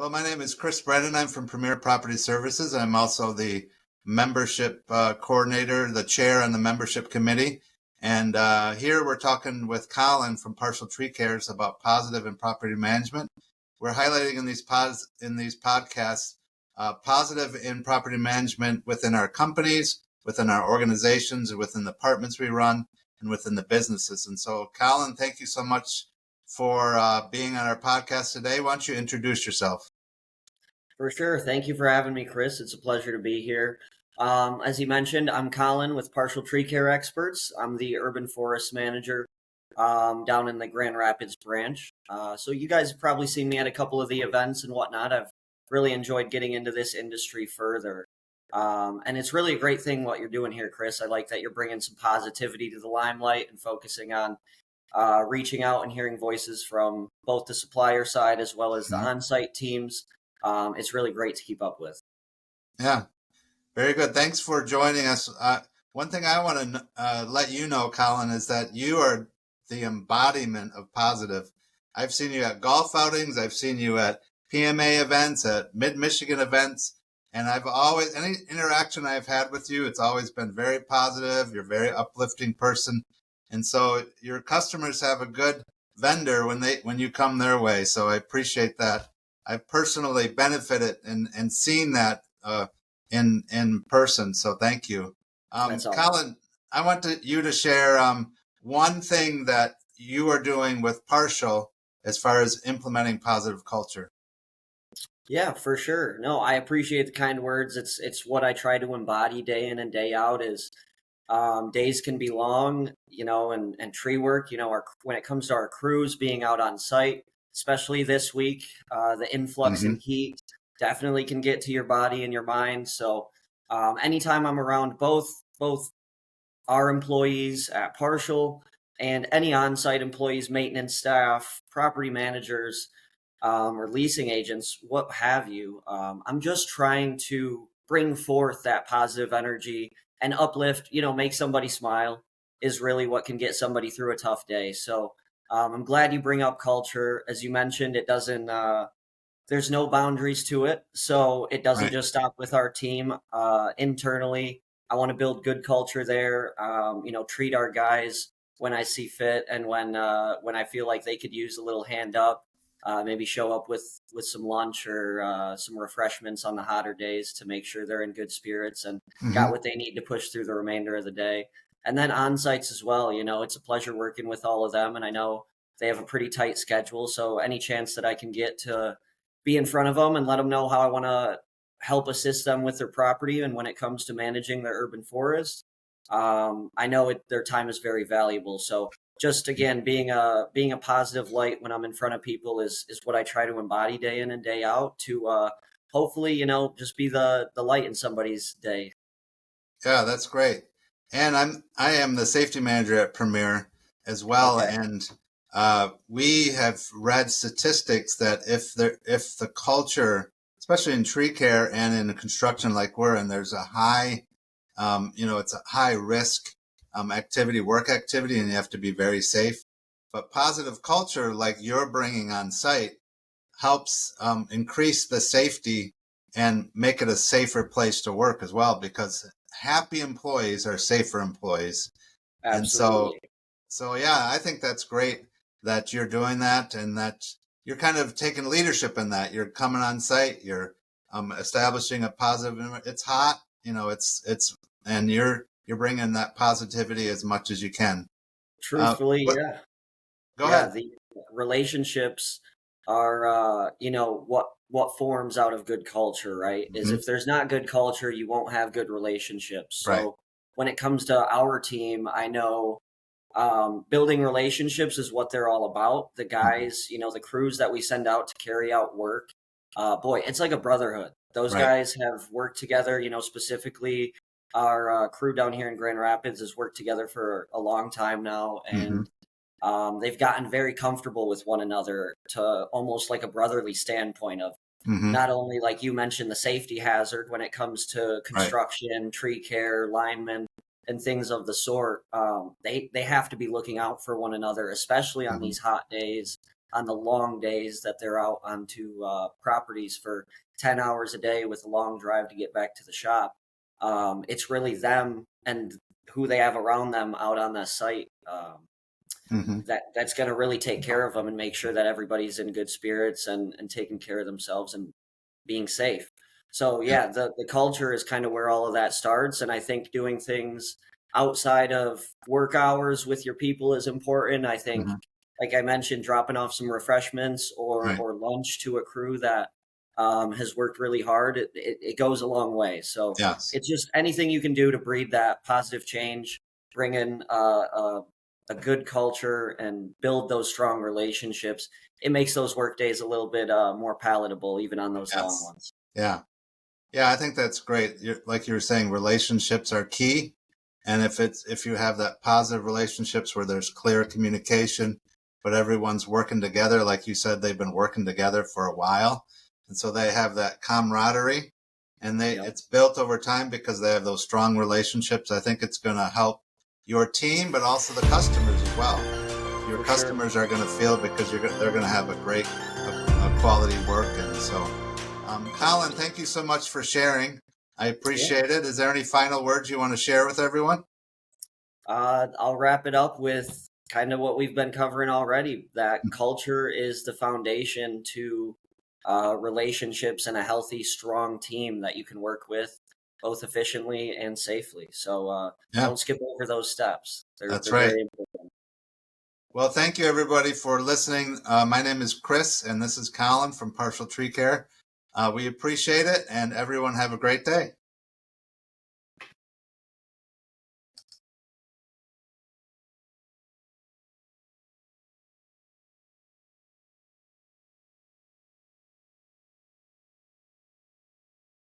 Well, my name is Chris Brennan. I'm from Premier Property Services. I'm also the membership coordinator, the chair on the membership committee. And here we're talking with Colin from Partial Tree Cares about positive and property management. We're highlighting in these podcasts positive in property management within our companies, within our organizations, and within the departments we run, and within the businesses. And so, Colin, thank you so much for being on our podcast today. Why don't you introduce yourself? For sure. Thank you for having me, Chris. It's a pleasure to be here. As you mentioned, I'm Colin with Partial Tree Care Experts. I'm the urban forest manager down in the Grand Rapids branch. So you guys have probably seen me at a couple of the events and whatnot. I've really enjoyed getting into this industry further. And it's really a great thing what you're doing here, Chris. I like that you're bringing some positivity to the limelight and focusing on reaching out and hearing voices from both the supplier side as well as the on-site teams. It's really great to keep up with. Yeah, very good. Thanks for joining us. One thing I want to let you know, Colin, is that you are the embodiment of positive. I've seen you at golf outings. I've seen you at PMA events, at Mid-Michigan events. And I've always, any interaction I've had with you, it's always been very positive. You're a very uplifting person. And so your customers have a good vendor when you come their way. So I appreciate that. I've personally benefited and seen that in person. So thank you. That's awesome. Colin, I want you to share one thing that you are doing with Partial as far as implementing positive culture. Yeah, for sure. No, I appreciate the kind words. It's what I try to embody day in and day out is days can be long, and tree work, when it comes to our crews being out on site, especially this week, the influx in heat definitely can get to your body and your mind. So anytime I'm around both our employees at Partial and any on-site employees, maintenance staff, property managers, or leasing agents, what have you, I'm just trying to bring forth that positive energy and uplift, make somebody smile is really what can get somebody through a tough day. So I'm glad you bring up culture. As you mentioned, it doesn't, there's no boundaries to it. So it doesn't just stop with our team internally. I want to build good culture there, treat our guys when I see fit and when I feel like they could use a little hand up. Maybe show up with some lunch or some refreshments on the hotter days to make sure they're in good spirits and got what they need to push through the remainder of the day. And then on-sites as well, it's a pleasure working with all of them. And I know they have a pretty tight schedule. So any chance that I can get to be in front of them and let them know how I want to help assist them with their property and when it comes to managing their urban forest, I know their time is very valuable. So just again, being a positive light when I'm in front of people is what I try to embody day in and day out to hopefully, just be the light in somebody's day. Yeah, that's great. And I am the safety manager at Premier as well. Okay. And we have read statistics that if the culture, especially in tree care and in construction like we're in, there's a high, it's a high risk work activity, and you have to be very safe. But positive culture, like you're bringing on site, helps increase the safety and make it a safer place to work as well, because happy employees are safer employees. Absolutely. And so yeah, I think that's great that you're doing that and that you're kind of taking leadership in that. You're coming on site, you're establishing a positive, it's hot, and you're bringing that positivity as much as you can. Truthfully, yeah. Go ahead. The relationships are, what forms out of good culture, right? Is if there's not good culture, you won't have good relationships. So when it comes to our team, I know building relationships is what they're all about. The guys, the crews that we send out to carry out work, boy, it's like a brotherhood. Those guys have worked together, specifically our crew down here in Grand Rapids has worked together for a long time now, and they've gotten very comfortable with one another to almost like a brotherly standpoint of not only, like you mentioned, the safety hazard when it comes to construction, tree care, linemen, and things of the sort. They have to be looking out for one another, especially on these hot days. on the long days that they're out onto properties for 10 hours a day with a long drive to get back to the shop. It's really them and who they have around them out on the site Mm-hmm. that's going to really take care of them and make sure that everybody's in good spirits and taking care of themselves and being safe. So Yeah. yeah, the culture is kind of where all of that starts. And I think doing things outside of work hours with your people is important. I think, Mm-hmm. like I mentioned, dropping off some refreshments Right. or lunch to a crew that has worked really hard, it goes a long way. So Yes. it's just anything you can do to breed that positive change, bring in a good culture and build those strong relationships. It makes those work days a little bit more palatable, even on those long Yes. ones. Yeah. Yeah, I think that's great. Like you were saying, relationships are key. And if you have that positive relationships where there's clear communication, but everyone's working together, like you said, they've been working together for a while. And so they have that camaraderie and Yep, it's built over time because they have those strong relationships. I think it's going to help your team, but also the customers as well. Your for sure. customers are going to feel because they're going to have a quality work. And so, Colin, thank you so much for sharing. I Yeah. appreciate it. Is there any final words you want to share with everyone? I'll wrap it up with kind of what we've been covering already, that culture is the foundation to relationships and a healthy, strong team that you can work with both efficiently and safely. So Yeah, don't skip over those steps. that's They're right. very important. Well, thank you everybody for listening. My name is Chris, and this is Colin from Partial Tree Care. We appreciate it, and everyone have a great day.